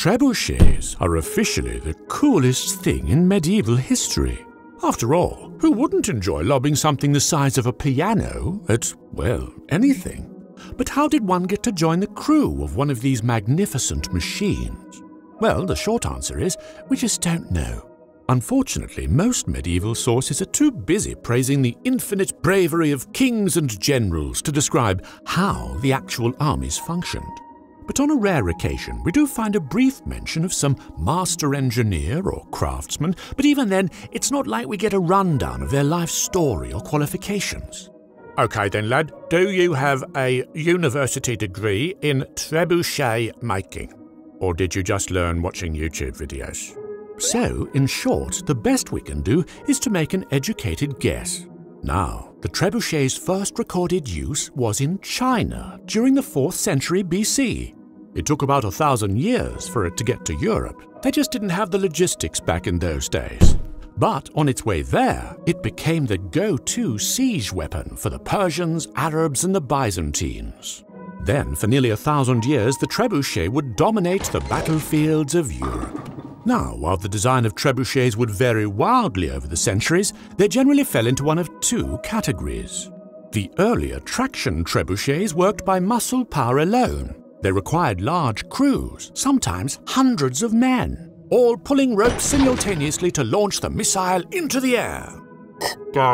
Trebuchets are officially the coolest thing in medieval history. After all, who wouldn't enjoy lobbing something the size of a piano at, well, anything? But how did one get to join the crew of one of these magnificent machines? Well, the short answer is, we just don't know. Unfortunately, most medieval sources are too busy praising the infinite bravery of kings and generals to describe how the actual armies functioned. But on a rare occasion, we do find a brief mention of some master engineer or craftsman, but even then, it's not like we get a rundown of their life story or qualifications. Okay then, lad, do you have a university degree in trebuchet making? Or did you just learn watching YouTube videos? So, in short, the best we can do is to make an educated guess. Now, the trebuchet's first recorded use was in China during the 4th century BC. It took about 1,000 years for it to get to Europe. They just didn't have the logistics back in those days. But on its way there, it became the go-to siege weapon for the Persians, Arabs, and the Byzantines. Then, for nearly 1,000 years, the trebuchet would dominate the battlefields of Europe. Now, while the design of trebuchets would vary wildly over the centuries, they generally fell into one of two categories. The earlier traction trebuchets worked by muscle power alone. They required large crews, sometimes hundreds of men, all pulling ropes simultaneously to launch the missile into the air.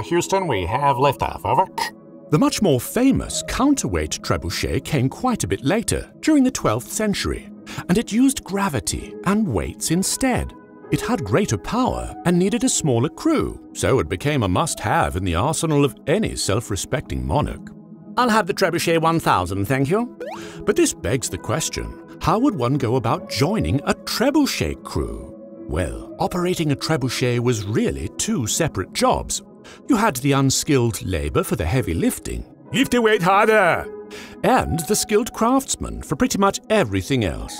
Houston, we have liftoff, over. The much more famous counterweight trebuchet came quite a bit later, during the 12th century, and it used gravity and weights instead. It had greater power and needed a smaller crew, so it became a must-have in the arsenal of any self-respecting monarch. I'll have the trebuchet 1000, thank you. But this begs the question, how would one go about joining a trebuchet crew? Well, operating a trebuchet was really two separate jobs. You had the unskilled labor for the heavy lifting, lift the weight harder, and the skilled craftsman for pretty much everything else.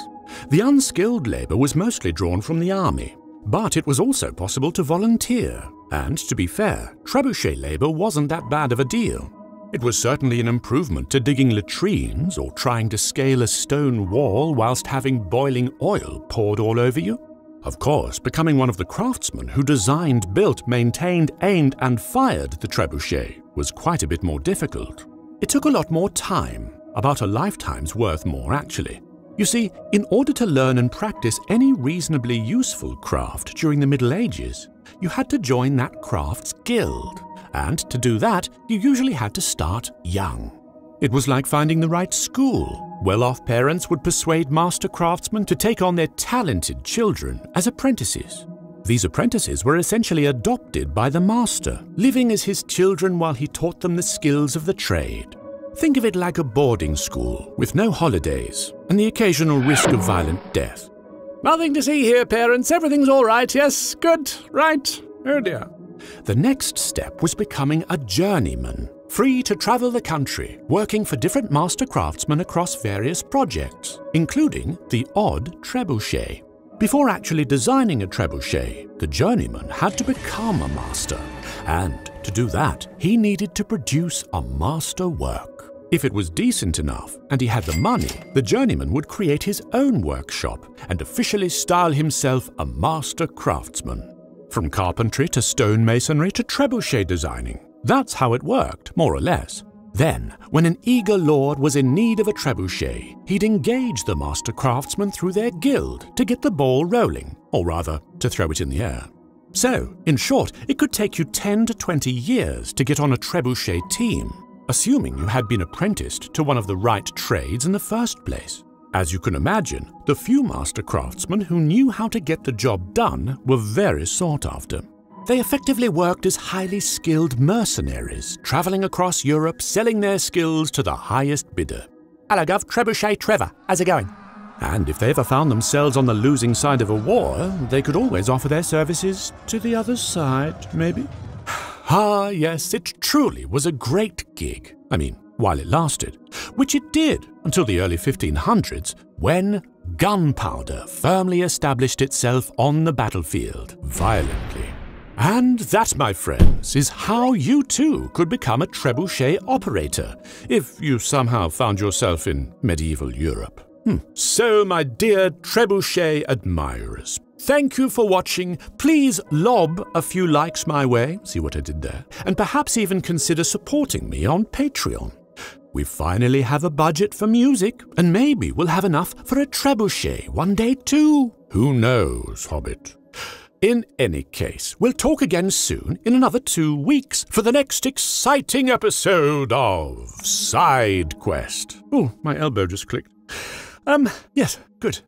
The unskilled labor was mostly drawn from the army, but it was also possible to volunteer. And to be fair, trebuchet labor wasn't that bad of a deal. It was certainly an improvement to digging latrines or trying to scale a stone wall whilst having boiling oil poured all over you. Of course, becoming one of the craftsmen who designed, built, maintained, aimed and fired the trebuchet was quite a bit more difficult. It took a lot more time, about a lifetime's worth more actually. You see, in order to learn and practice any reasonably useful craft during the Middle Ages, you had to join that craft's guild, and to do that, you usually had to start young. It was like finding the right school. Well-off parents would persuade master craftsmen to take on their talented children as apprentices. These apprentices were essentially adopted by the master, living as his children while he taught them the skills of the trade. Think of it like a boarding school, with no holidays, and the occasional risk of violent death. Nothing to see here, parents. Everything's all right. Yes, good, right. Oh dear. The next step was becoming a journeyman, free to travel the country, working for different master craftsmen across various projects, including the odd trebuchet. Before actually designing a trebuchet, the journeyman had to become a master, and to do that, he needed to produce a master work. If it was decent enough and he had the money, the journeyman would create his own workshop and officially style himself a master craftsman. From carpentry to stonemasonry to trebuchet designing. That's how it worked, more or less. Then, when an eager lord was in need of a trebuchet, he'd engage the master craftsmen through their guild to get the ball rolling, or rather, to throw it in the air. So, in short, it could take you 10 to 20 years to get on a trebuchet team, assuming you had been apprenticed to one of the right trades in the first place. As you can imagine, the few master craftsmen who knew how to get the job done were very sought after. They effectively worked as highly skilled mercenaries, travelling across Europe selling their skills to the highest bidder. Hello Gov, Trebuchet Trevor, how's it going? And if they ever found themselves on the losing side of a war, they could always offer their services to the other side, maybe? Ah yes, it truly was a great gig. I mean, while it lasted, which it did until the early 1500s, when gunpowder firmly established itself on the battlefield violently. And that, my friends, is how you too could become a trebuchet operator if you somehow found yourself in medieval Europe. So, my dear Trebuchet admirers, thank you for watching. Please lob a few likes my way, see what I did there, and perhaps even consider supporting me on Patreon. We finally have a budget for music, and maybe we'll have enough for a trebuchet one day too. Who knows, Hobbit? In any case, we'll talk again soon, in another 2 weeks, for the next exciting episode of Side Quest. Oh, my elbow just clicked. Yes, good.